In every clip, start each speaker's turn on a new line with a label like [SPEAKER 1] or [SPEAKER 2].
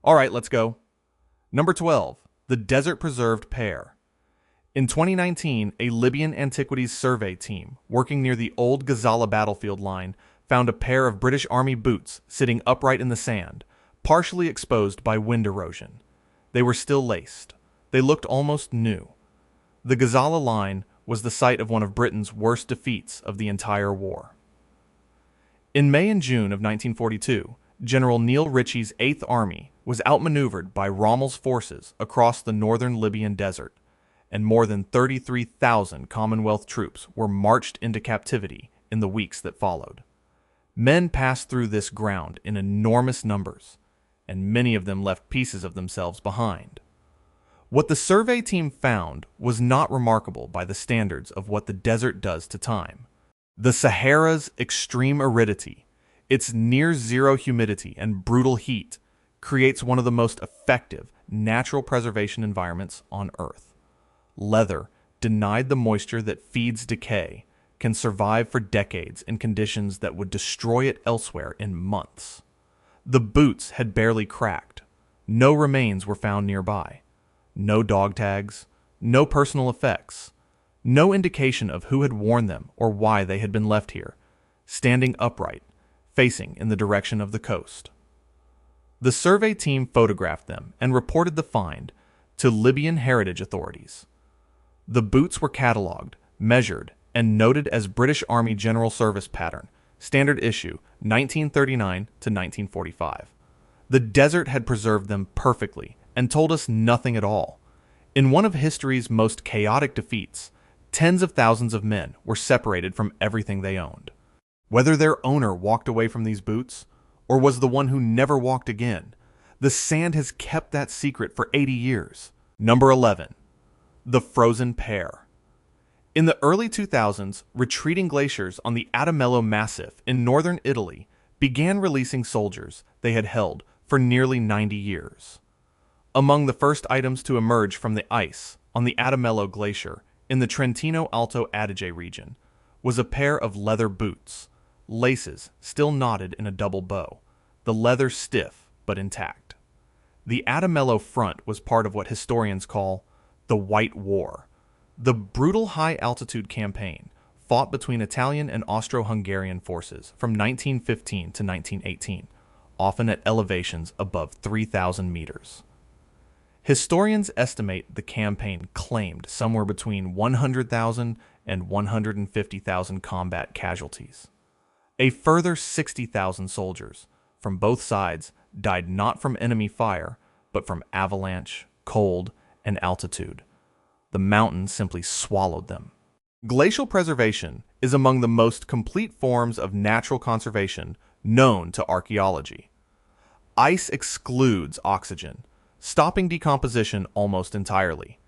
[SPEAKER 1] All right, let's go. Number 12, the Desert Preserved Pear. In 2019, a Libyan antiquities survey team working near the old Gazala battlefield line found a pair of British Army boots sitting upright in the sand, partially exposed by wind erosion. They were still laced. They looked almost new. The Gazala line was the site of one of Britain's worst defeats of the entire war. In May and June of 1942, General Neil Ritchie's Eighth Army was outmaneuvered by Rommel's forces across the northern Libyan desert, and more than 33,000 Commonwealth troops were marched into captivity in the weeks that followed. Men passed through this ground in enormous numbers, and many of them left pieces of themselves behind. What the survey team found was not remarkable by the standards of what the desert does to time. The Sahara's extreme aridity, its near-zero humidity and brutal heat, creates one of the most effective natural preservation environments on Earth. Leather, denied the moisture that feeds decay, can survive for decades in conditions that would destroy it elsewhere in months. The boots had barely cracked. No remains were found nearby. No dog tags, no personal effects, no indication of who had worn them or why they had been left here, standing upright, facing in the direction of the coast. The survey team photographed them and reported the find to Libyan heritage authorities. The boots were catalogued, measured, and noted as British Army General Service Pattern, Standard Issue 1939 to 1945. The desert had preserved them perfectly and told us nothing at all. In one of history's most chaotic defeats, tens of thousands of men were separated from everything they owned. Whether their owner walked away from these boots, or was the one who never walked again, the sand has kept that secret for 80 years. Number 11. The Frozen Pear. In the early 2000s, retreating glaciers on the Adamello Massif in northern Italy began releasing soldiers they had held for nearly 90 years. Among the first items to emerge from the ice on the Adamello Glacier in the Trentino Alto Adige region was a pair of leather boots, laces still knotted in a double bow, the leather stiff but intact. The Adamello front was part of what historians call the White War, the brutal high-altitude campaign fought between Italian and Austro-Hungarian forces from 1915 to 1918, often at elevations above 3,000 meters. Historians estimate the campaign claimed somewhere between 100,000 and 150,000 combat casualties. A further 60,000 soldiers from both sides died not from enemy fire, but from avalanche, cold, and altitude. The mountains simply swallowed them. Glacial preservation is among the most complete forms of natural conservation known to archaeology. Ice excludes oxygen, stopping decomposition almost entirely.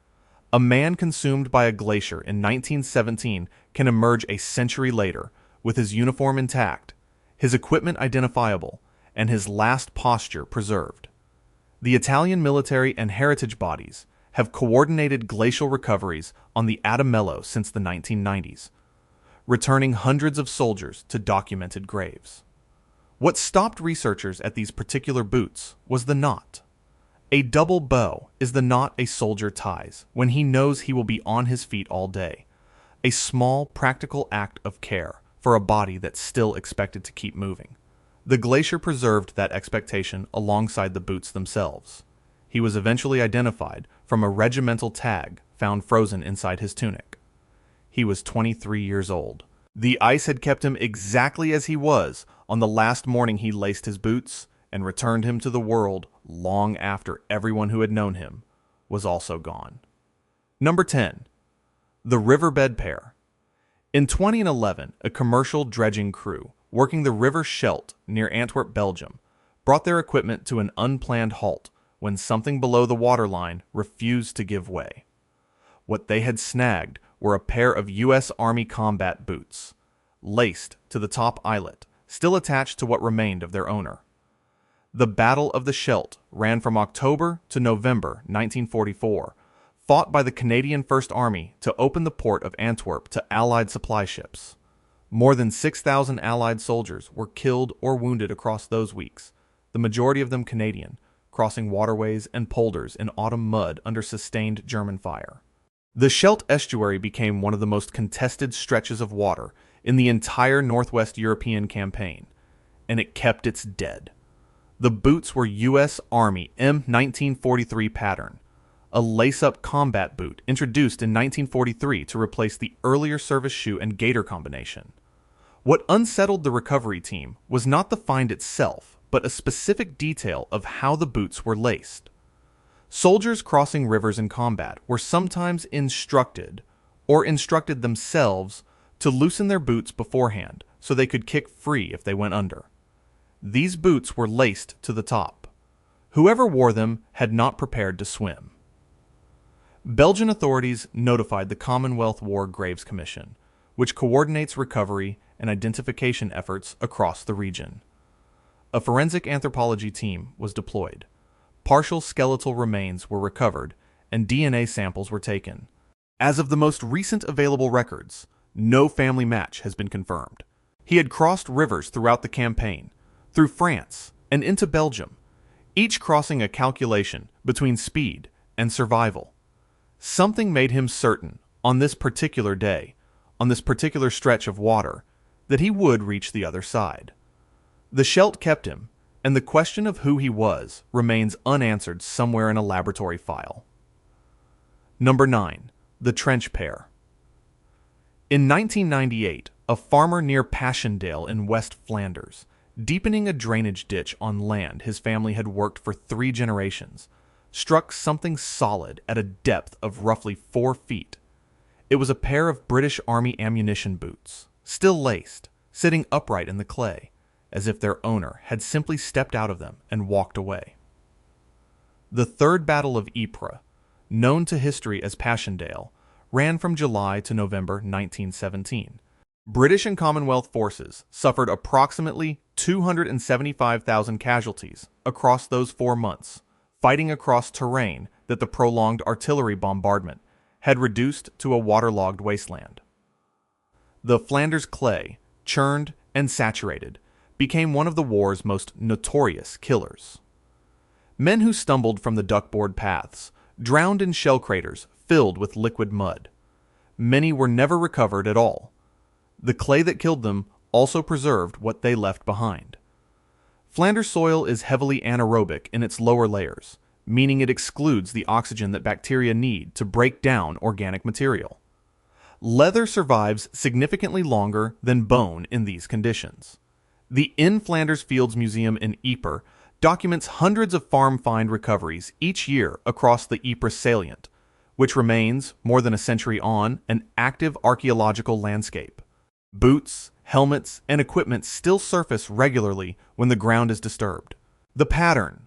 [SPEAKER 1] A man consumed by a glacier in 1917 can emerge a century later with his uniform intact, his equipment identifiable, and his last posture preserved. The Italian military and heritage bodies have coordinated glacial recoveries on the Adamello since the 1990s, returning hundreds of soldiers to documented graves. What stopped researchers at these particular boots was the knot. A double bow is the knot a soldier ties when he knows he will be on his feet all day, a small, practical act of care for a body that's still expected to keep moving. The glacier preserved that expectation alongside the boots themselves. He was eventually identified from a regimental tag found frozen inside his tunic. He was 23 years old. The ice had kept him exactly as he was on the last morning he laced his boots and returned him to the world long after everyone who had known him was also gone. Number 10. The Riverbed Pear. In 2011, a commercial dredging crew working the River Scheldt near Antwerp, Belgium, brought their equipment to an unplanned halt when something below the waterline refused to give way. What they had snagged were a pair of U.S. Army combat boots, laced to the top eyelet, still attached to what remained of their owner. The Battle of the Scheldt ran from October to November 1944, fought by the Canadian First Army to open the port of Antwerp to Allied supply ships. More than 6,000 Allied soldiers were killed or wounded across those weeks, the majority of them Canadian, crossing waterways and polders in autumn mud under sustained German fire. The Scheldt estuary became one of the most contested stretches of water in the entire Northwest European campaign, and it kept its dead. The boots were U.S. Army M1943 pattern, a lace-up combat boot introduced in 1943 to replace the earlier service shoe and gaiter combination. What unsettled the recovery team was not the find itself, but a specific detail of how the boots were laced. Soldiers crossing rivers in combat were sometimes instructed, or instructed themselves, to loosen their boots beforehand so they could kick free if they went under. These boots were laced to the top. Whoever wore them had not prepared to swim. Belgian authorities notified the Commonwealth War Graves Commission, which coordinates recovery and identification efforts across the region. A forensic anthropology team was deployed. Partial skeletal remains were recovered, and DNA samples were taken. As of the most recent available records, no family match has been confirmed. He had crossed rivers throughout the campaign, through France and into Belgium, each crossing a calculation between speed and survival. Something made him certain, on this particular day, on this particular stretch of water, that he would reach the other side. The Scheldt kept him, and the question of who he was remains unanswered somewhere in a laboratory file. Number 9. The Trench Pair. In 1998, a farmer near Passchendaele in West Flanders, deepening a drainage ditch on land his family had worked for 3 generations, struck something solid at a depth of roughly 4 feet. It was a pair of British Army ammunition boots, still laced, sitting upright in the clay, as if their owner had simply stepped out of them and walked away. The Third Battle of Ypres, known to history as Passchendaele, ran from July to November 1917. British and Commonwealth forces suffered approximately 275,000 casualties across those 4 months, fighting across terrain that the prolonged artillery bombardment had reduced to a waterlogged wasteland. The Flanders clay, churned and saturated, became one of the war's most notorious killers. Men who stumbled from the duckboard paths drowned in shell craters filled with liquid mud. Many were never recovered at all. The clay that killed them also preserved what they left behind. Flanders soil is heavily anaerobic in its lower layers, meaning it excludes the oxygen that bacteria need to break down organic material. Leather survives significantly longer than bone in these conditions. The In Flanders Fields Museum in Ypres documents hundreds of farm find recoveries each year across the Ypres salient, which remains, more than a century on, an active archaeological landscape. Boots, helmets, and equipment still surface regularly when the ground is disturbed. The pattern.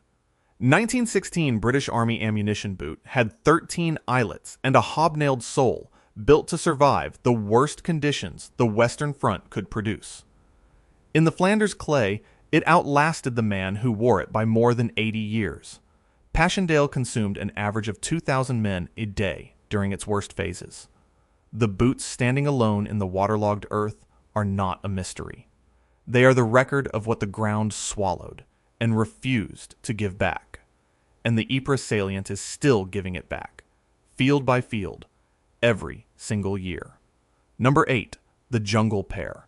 [SPEAKER 1] 1916 British Army ammunition boot had 13 eyelets and a hobnailed sole built to survive the worst conditions the Western Front could produce. In the Flanders clay, it outlasted the man who wore it by more than 80 years. Passchendaele consumed an average of 2,000 men a day during its worst phases. The boots standing alone in the waterlogged earth are not a mystery. They are the record of what the ground swallowed and refused to give back. And the Ypres salient is still giving it back, field by field, every single year. Number 8. The Jungle Pair.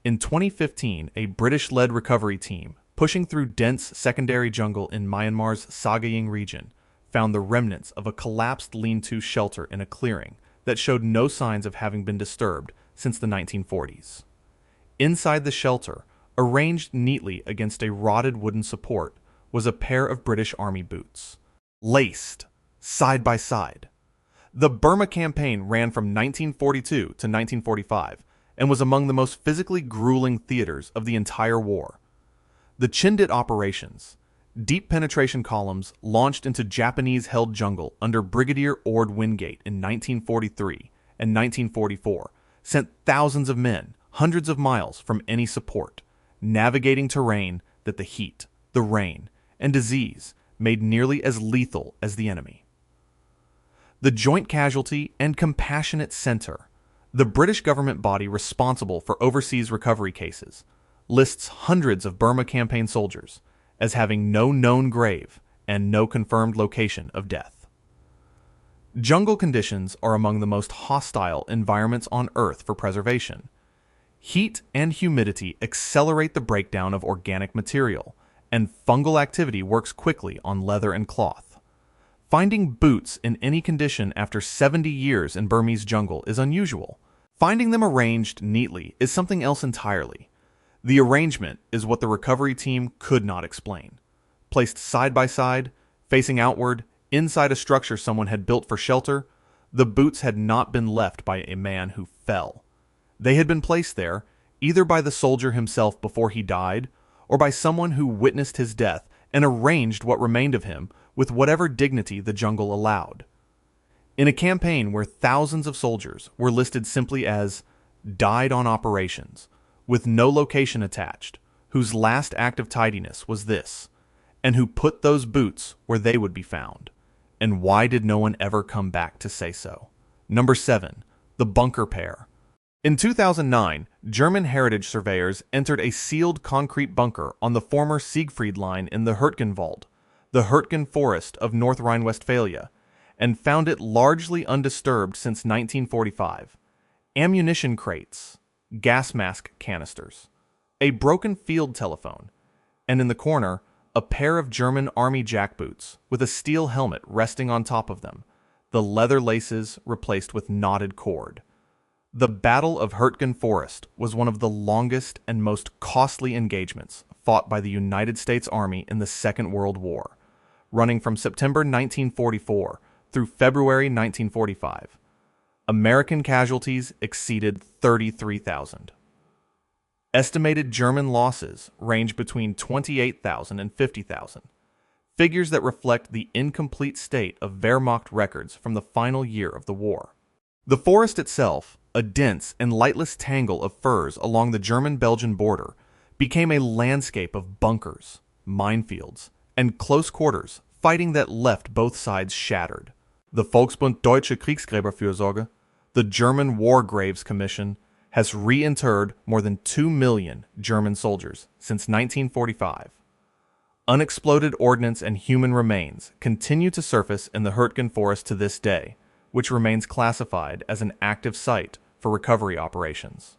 [SPEAKER 1] In 2015, a British-led recovery team, pushing through dense secondary jungle in Myanmar's Sagaing region, found the remnants of a collapsed lean-to shelter in a clearing that showed no signs of having been disturbed since the 1940s. Inside the shelter, arranged neatly against a rotted wooden support, was a pair of British Army boots, laced, side by side. The Burma campaign ran from 1942 to 1945 and was among the most physically grueling theaters of the entire war. The Chindit operations, deep penetration columns launched into Japanese-held jungle under Brigadier Ord Wingate in 1943 and 1944, sent thousands of men hundreds of miles from any support, navigating terrain that the heat, the rain, and disease made nearly as lethal as the enemy. The Joint Casualty and Compassionate Center, the British government body responsible for overseas recovery cases, lists hundreds of Burma campaign soldiers as having no known grave and no confirmed location of death. Jungle conditions are among the most hostile environments on Earth for preservation. Heat and humidity accelerate the breakdown of organic material, and fungal activity works quickly on leather and cloth. Finding boots in any condition after 70 years in Burmese jungle is unusual. Finding them arranged neatly is something else entirely. The arrangement is what the recovery team could not explain. Placed side by side, facing outward, inside a structure someone had built for shelter, the boots had not been left by a man who fell. They had been placed there, either by the soldier himself before he died, or by someone who witnessed his death and arranged what remained of him with whatever dignity the jungle allowed. In a campaign where thousands of soldiers were listed simply as died on operations, with no location attached, whose last act of tidiness was this, and who put those boots where they would be found. And why did no one ever come back to say so? Number 7. The bunker pair. In 2009, German heritage surveyors entered a sealed concrete bunker on the former Siegfried Line in the Hurtgenwald, the Hurtgen Forest of North Rhine-Westphalia, and found it largely undisturbed since 1945. Ammunition crates, gas mask canisters, a broken field telephone, and in the corner, a pair of German army jackboots with a steel helmet resting on top of them, the leather laces replaced with knotted cord. The Battle of Hurtgen Forest was one of the longest and most costly engagements fought by the United States Army in the Second World War, running from September 1944 through February 1945. American casualties exceeded 33,000. Estimated German losses range between 28,000 and 50,000, figures that reflect the incomplete state of Wehrmacht records from the final year of the war. The forest itself, a dense and lightless tangle of firs along the German-Belgian border, became a landscape of bunkers, minefields, and close quarters fighting that left both sides shattered. The Volksbund Deutsche Kriegsgräberfürsorge, the German War Graves Commission, has reinterred more than 2 million German soldiers since 1945. Unexploded ordnance and human remains continue to surface in the Hurtgen Forest to this day, which remains classified as an active site for recovery operations.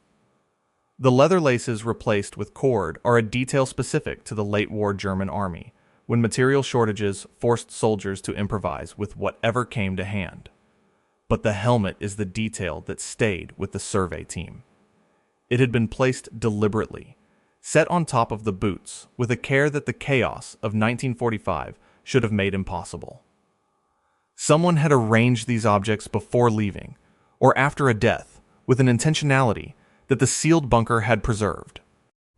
[SPEAKER 1] The leather laces replaced with cord are a detail specific to the late war German army, when material shortages forced soldiers to improvise with whatever came to hand. But the helmet is the detail that stayed with the survey team. It had been placed deliberately, set on top of the boots with a care that the chaos of 1945 should have made impossible. Someone had arranged these objects before leaving, or after a death, with an intentionality that the sealed bunker had preserved.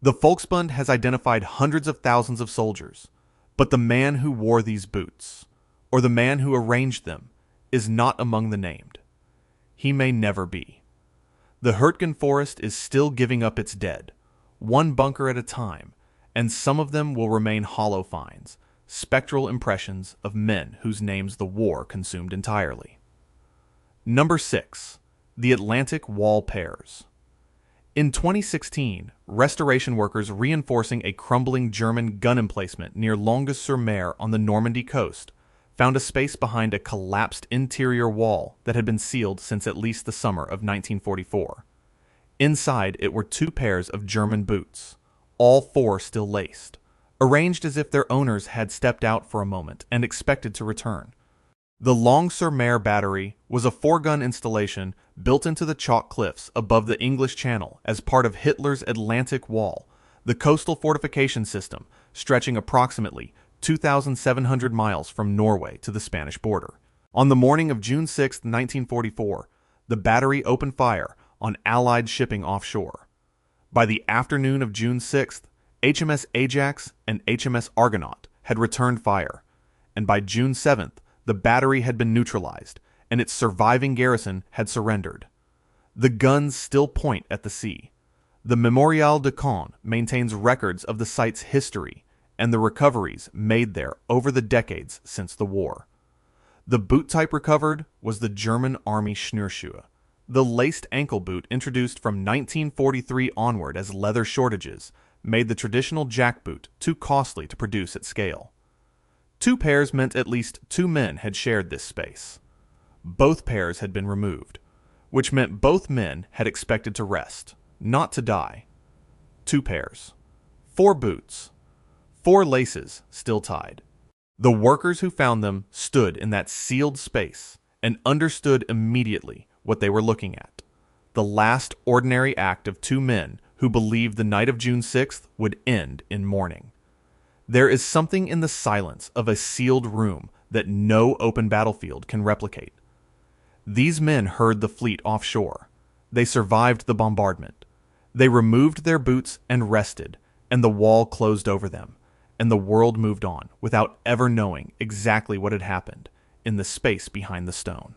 [SPEAKER 1] The Volksbund has identified hundreds of thousands of soldiers, but the man who wore these boots, or the man who arranged them, is not among the named. He may never be. The Hurtgen Forest is still giving up its dead, one bunker at a time, and some of them will remain hollow finds, spectral impressions of men whose names the war consumed entirely. Number 6. The Atlantic Wall Pairs. In 2016, restoration workers reinforcing a crumbling German gun emplacement near Longues-sur-Mer on the Normandy coast found a space behind a collapsed interior wall that had been sealed since at least the summer of 1944. Inside it were 2 pairs of German boots, all 4 still laced, arranged as if their owners had stepped out for a moment and expected to return. The Longues-sur-Mer battery was a 4-gun installation built into the chalk cliffs above the English Channel as part of Hitler's Atlantic Wall, the coastal fortification system stretching approximately 2,700 miles from Norway to the Spanish border. On the morning of June 6, 1944, the battery opened fire on Allied shipping offshore. By the afternoon of June 6th, HMS Ajax and HMS Argonaut had returned fire, and by June 7th, the battery had been neutralized, and its surviving garrison had surrendered. The guns still point at the sea. The Mémorial de Caen maintains records of the site's history and the recoveries made there over the decades since the war. The boot type recovered was the German Army Schnürschuhe, the laced ankle boot introduced from 1943 onward as leather shortages made the traditional jackboot too costly to produce at scale. Two pairs meant at least two men had shared this space. Both pairs had been removed, which meant both men had expected to rest, not to die. Two pairs. 4 boots. 4 laces still tied. The workers who found them stood in that sealed space and understood immediately what they were looking at. The last ordinary act of two men who believed the night of June 6th would end in mourning. There is something in the silence of a sealed room that no open battlefield can replicate. These men heard the fleet offshore. They survived the bombardment. They removed their boots and rested, and the wall closed over them, and the world moved on without ever knowing exactly what had happened in the space behind the stone.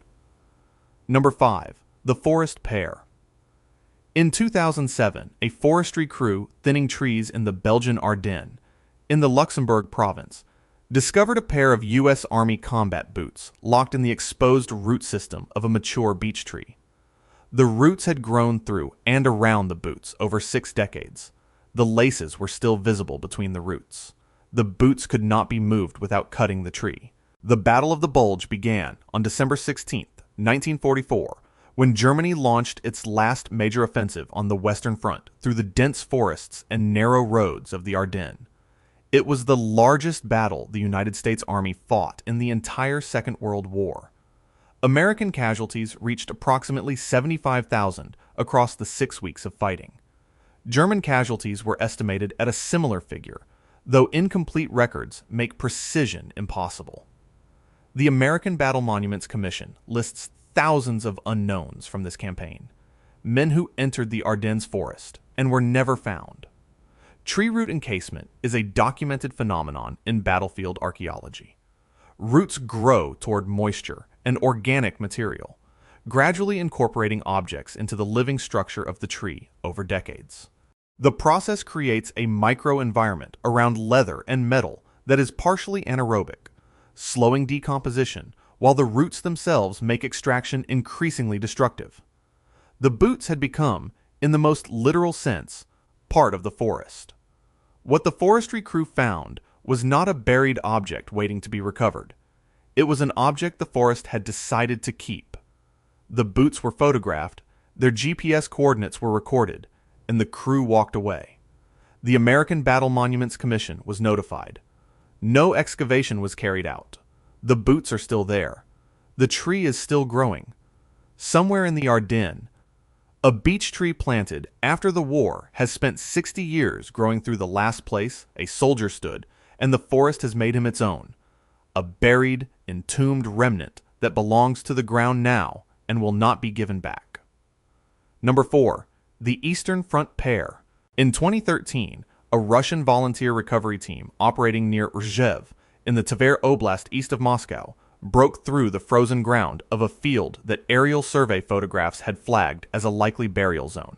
[SPEAKER 1] Number 5. The Forest Pair. In 2007, a forestry crew thinning trees in the Belgian Ardennes, in the Luxembourg province, discovered a pair of U.S. Army combat boots locked in the exposed root system of a mature beech tree. The roots had grown through and around the boots over 6 decades. The laces were still visible between the roots. The boots could not be moved without cutting the tree. The Battle of the Bulge began on December 16, 1944, when Germany launched its last major offensive on the Western Front through the dense forests and narrow roads of the Ardennes. It was the largest battle the United States Army fought in the entire Second World War. American casualties reached approximately 75,000 across the 6 weeks of fighting. German casualties were estimated at a similar figure, though incomplete records make precision impossible. The American Battle Monuments Commission lists thousands of unknowns from this campaign, men who entered the Ardennes forest and were never found. Tree root encasement is a documented phenomenon in battlefield archaeology. Roots grow toward moisture and organic material, gradually incorporating objects into the living structure of the tree over decades. The process creates a microenvironment around leather and metal that is partially anaerobic, slowing decomposition while the roots themselves make extraction increasingly destructive. The boots had become, in the most literal sense, part of the forest. What the forestry crew found was not a buried object waiting to be recovered. It was an object the forest had decided to keep. The boots were photographed, their GPS coordinates were recorded, and the crew walked away. The American Battle Monuments Commission was notified. No excavation was carried out. The boots are still there. The tree is still growing. Somewhere in the Ardennes, a beech tree planted after the war has spent 60 years growing through the last place a soldier stood, and the forest has made him its own. A buried, entombed remnant that belongs to the ground now and will not be given back. Number 4. The Eastern Front Pair. In 2013, a Russian volunteer recovery team operating near Rzhev in the Tver Oblast east of Moscow broke through the frozen ground of a field that aerial survey photographs had flagged as a likely burial zone.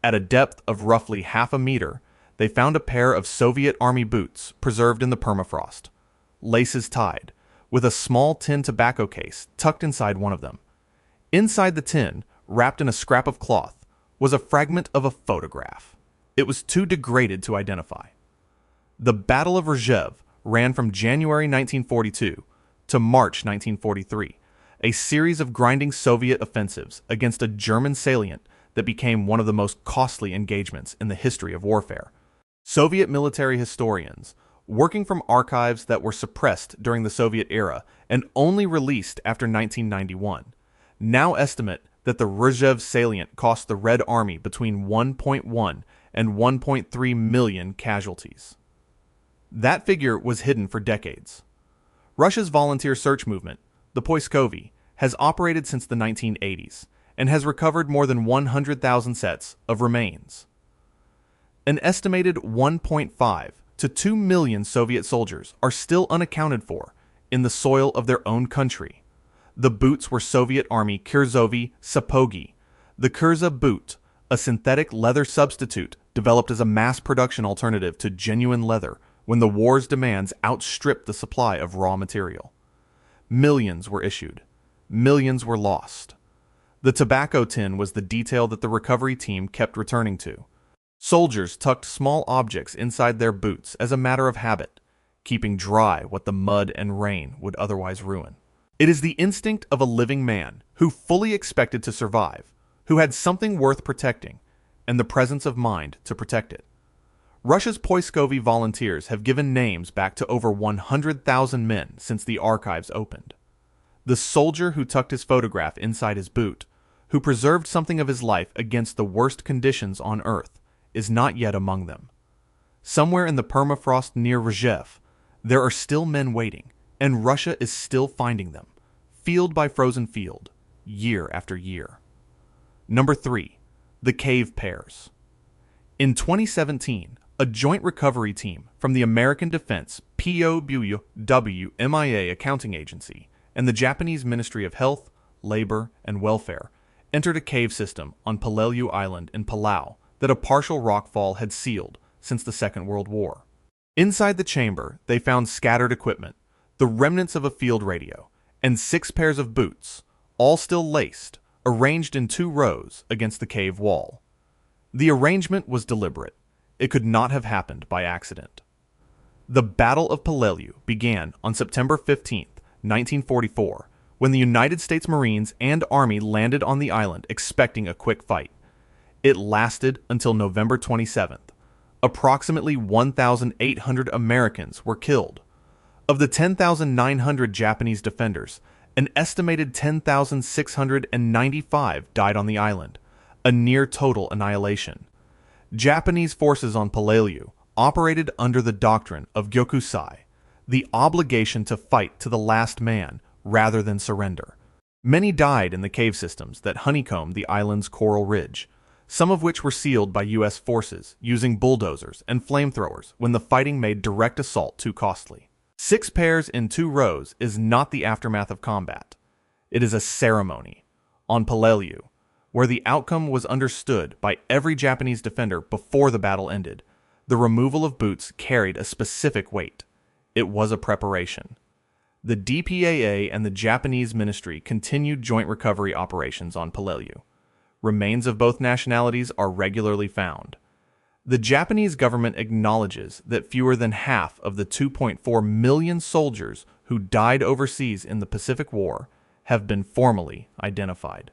[SPEAKER 1] At a depth of roughly half a meter, they found a pair of Soviet Army boots preserved in the permafrost, laces tied, with a small tin tobacco case tucked inside one of them. Inside the tin, wrapped in a scrap of cloth, was a fragment of a photograph. It was too degraded to identify. The Battle of Rzhev ran from January 1942 to March 1943, a series of grinding Soviet offensives against a German salient that became one of the most costly engagements in the history of warfare. Soviet military historians, working from archives that were suppressed during the Soviet era and only released after 1991, now estimate that the Rzhev salient cost the Red Army between 1.1 and 1.3 million casualties. That figure was hidden for decades. Russia's volunteer search movement, the Poiskovi, has operated since the 1980s and has recovered more than 100,000 sets of remains. An estimated 1.5 to 2 million Soviet soldiers are still unaccounted for in the soil of their own country. The boots were Soviet Army Kurzovy Sapogi, the Kurza boot, a synthetic leather substitute developed as a mass production alternative to genuine leather when the war's demands outstripped the supply of raw material. Millions were issued. Millions were lost. The tobacco tin was the detail that the recovery team kept returning to. Soldiers tucked small objects inside their boots as a matter of habit, keeping dry what the mud and rain would otherwise ruin. It is the instinct of a living man who fully expected to survive, who had something worth protecting, and the presence of mind to protect it. Russia's Poiskovy volunteers have given names back to over 100,000 men since the archives opened. The soldier who tucked his photograph inside his boot, who preserved something of his life against the worst conditions on Earth, is not yet among them. Somewhere in the permafrost near Rzhev, there are still men waiting, and Russia is still finding them, field by frozen field, year after year. Number 3. The Cave Pairs. In 2017, a joint recovery team from the American Defense POW MIA Accounting Agency and the Japanese Ministry of Health, Labor, and Welfare entered a cave system on Peleliu Island in Palau that a partial rockfall had sealed since the Second World War. Inside the chamber, they found scattered equipment, the remnants of a field radio, and 6 pairs of boots, all still laced, arranged in 2 rows against the cave wall. The arrangement was deliberate. It could not have happened by accident. The Battle of Peleliu began on September 15, 1944, when the United States Marines and Army landed on the island expecting a quick fight. It lasted until November 27th. Approximately 1,800 Americans were killed. Of the 10,900 Japanese defenders, an estimated 10,695 died on the island, a near total annihilation. Japanese forces on Peleliu operated under the doctrine of Gyokusai, the obligation to fight to the last man rather than surrender. Many died in the cave systems that honeycombed the island's coral ridge, some of which were sealed by U.S. forces using bulldozers and flamethrowers when the fighting made direct assault too costly. 6 pairs in 2 rows is not the aftermath of combat. It is a ceremony. On Peleliu, where the outcome was understood by every Japanese defender before the battle ended, the removal of boots carried a specific weight. It was a preparation. The DPAA and the Japanese ministry continued joint recovery operations on Peleliu. Remains of both nationalities are regularly found. The Japanese government acknowledges that fewer than half of the 2.4 million soldiers who died overseas in the Pacific War have been formally identified.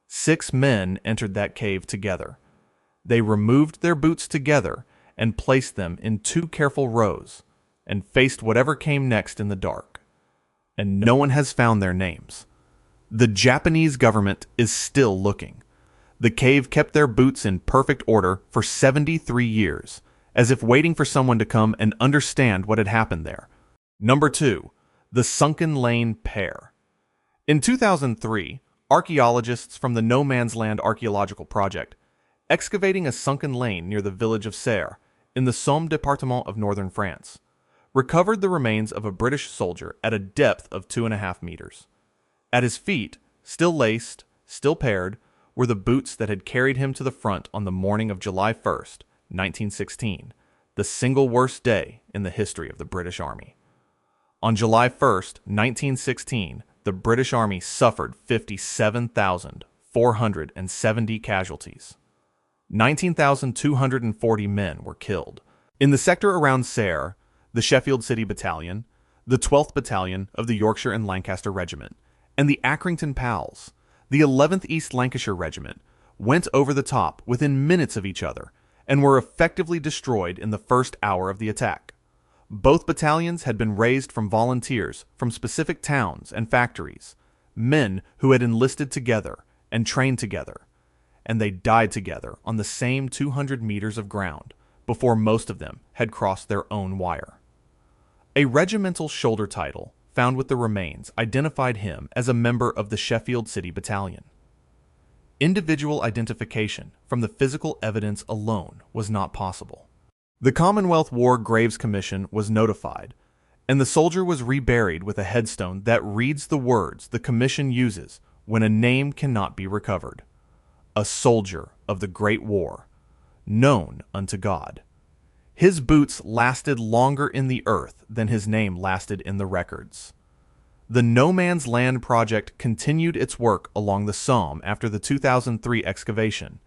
[SPEAKER 1] 6 men entered that cave together. They removed their boots together and placed them in 2 careful rows and faced whatever came next in the dark. And no one has found their names. The Japanese government is still looking. The cave kept their boots in perfect order for 73 years, as if waiting for someone to come and understand what had happened there. Number 2. The Sunken Lane Pair. In 2003, archaeologists from the No Man's Land Archaeological Project, excavating a sunken lane near the village of Serres, in the Somme department of northern France, recovered the remains of a British soldier at a depth of 2.5 meters. At his feet, still laced, still paired, were the boots that had carried him to the front on the morning of July 1st, 1916, the single worst day in the history of the British Army. On July 1st, 1916, the British Army suffered 57,470 casualties. 19,240 men were killed. In the sector around Serres, the Sheffield City Battalion, the 12th Battalion of the Yorkshire and Lancaster Regiment, and the Accrington Pals, the 11th East Lancashire Regiment, went over the top within minutes of each other and were effectively destroyed in the first hour of the attack. Both battalions had been raised from volunteers from specific towns and factories, men who had enlisted together and trained together, and they died together on the same 200 meters of ground before most of them had crossed their own wire. A regimental shoulder title found with the remains identified him as a member of the Sheffield City Battalion. Individual identification from the physical evidence alone was not possible. The Commonwealth War Graves Commission was notified, and the soldier was reburied with a headstone that reads the words the commission uses when a name cannot be recovered: a soldier of the Great War, known unto God. His boots lasted longer in the earth than his name lasted in the records. The No Man's Land Project continued its work along the Somme after the 2003 excavation,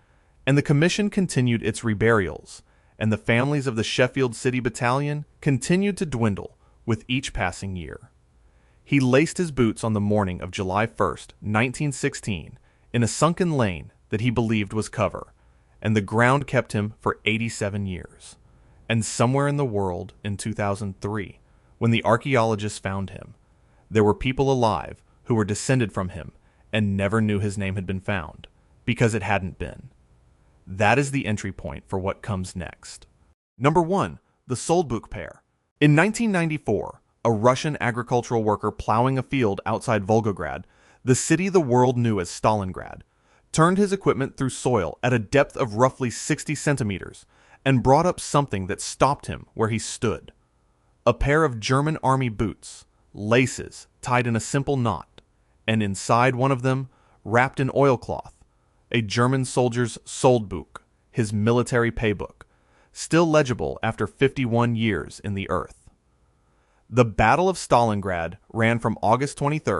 [SPEAKER 1] and the commission continued its reburials, and the families of the Sheffield City Battalion continued to dwindle with each passing year. He laced his boots on the morning of July 1st, 1916, in a sunken lane that he believed was cover, and the ground kept him for 87 years. And somewhere in the world in 2003, when the archaeologists found him, there were people alive who were descended from him and never knew his name had been found, because it hadn't been. That is the entry point for what comes next. Number 1. The Soldbuk pair. In 1994, a Russian agricultural worker plowing a field outside Volgograd, the city the world knew as Stalingrad, turned his equipment through soil at a depth of roughly 60 centimeters and brought up something that stopped him where he stood. A pair of German army boots, laces tied in a simple knot, and inside one of them, wrapped in oilcloth, a German soldier's Soldbuk, his military paybook, still legible after 51 years in the earth. The Battle of Stalingrad ran from August 23,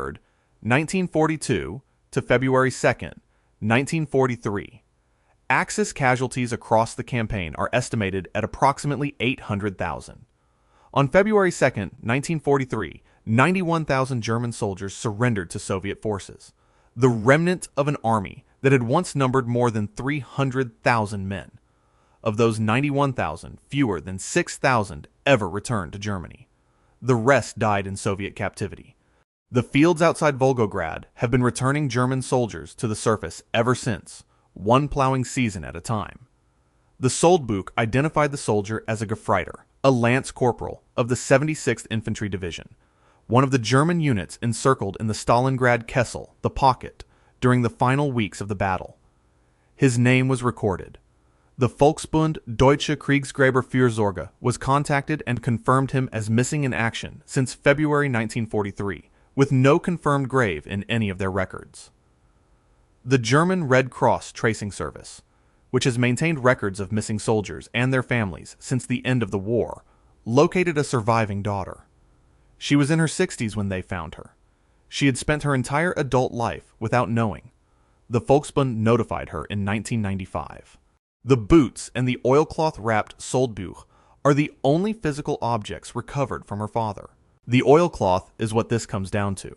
[SPEAKER 1] 1942 to February 2, 1943. Axis casualties across the campaign are estimated at approximately 800,000. On February 2, 1943, 91,000 German soldiers surrendered to Soviet forces, the remnant of an army that had once numbered more than 300,000 men. Of those 91,000, fewer than 6,000 ever returned to Germany. The rest died in Soviet captivity. The fields outside Volgograd have been returning German soldiers to the surface ever since, one plowing season at a time. The Soldbuk identified the soldier as a Gefreiter, a lance corporal of the 76th Infantry Division, one of the German units encircled in the Stalingrad Kessel, the pocket, during the final weeks of the battle. His name was recorded. The Volksbund Deutsche Kriegsgräberfürsorge was contacted and confirmed him as missing in action since February 1943, with no confirmed grave in any of their records. The German Red Cross Tracing Service, which has maintained records of missing soldiers and their families since the end of the war, located a surviving daughter. She was in her 60s when they found her. She had spent her entire adult life without knowing. The Volksbund notified her in 1995. The boots and the oilcloth-wrapped Soldbuch are the only physical objects recovered from her father. The oilcloth is what this comes down to.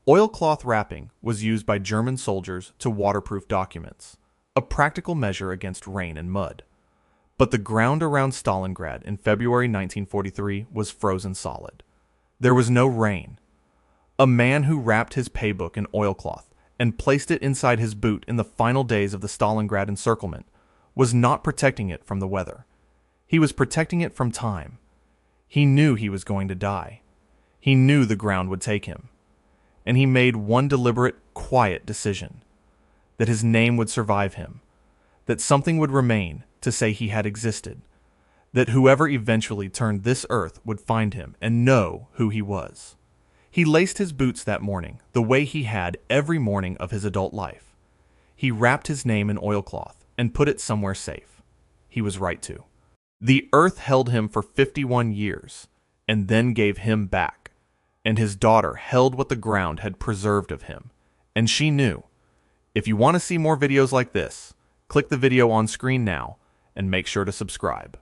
[SPEAKER 1] Oilcloth wrapping was used by German soldiers to waterproof documents, a practical measure against rain and mud. But the ground around Stalingrad in February 1943 was frozen solid. There was no rain. A man who wrapped his paybook in oilcloth and placed it inside his boot in the final days of the Stalingrad encirclement was not protecting it from the weather. He was protecting it from time. He knew he was going to die. He knew the ground would take him. And he made one deliberate, quiet decision. That his name would survive him. That something would remain to say he had existed. That whoever eventually turned this earth would find him and know who he was. He laced his boots that morning the way he had every morning of his adult life. He wrapped his name in oilcloth and put it somewhere safe. He was right to. The earth held him for 51 years, and then gave him back, and his daughter held what the ground had preserved of him, and she knew. If you want to see more videos like this, click the video on screen now, and make sure to subscribe.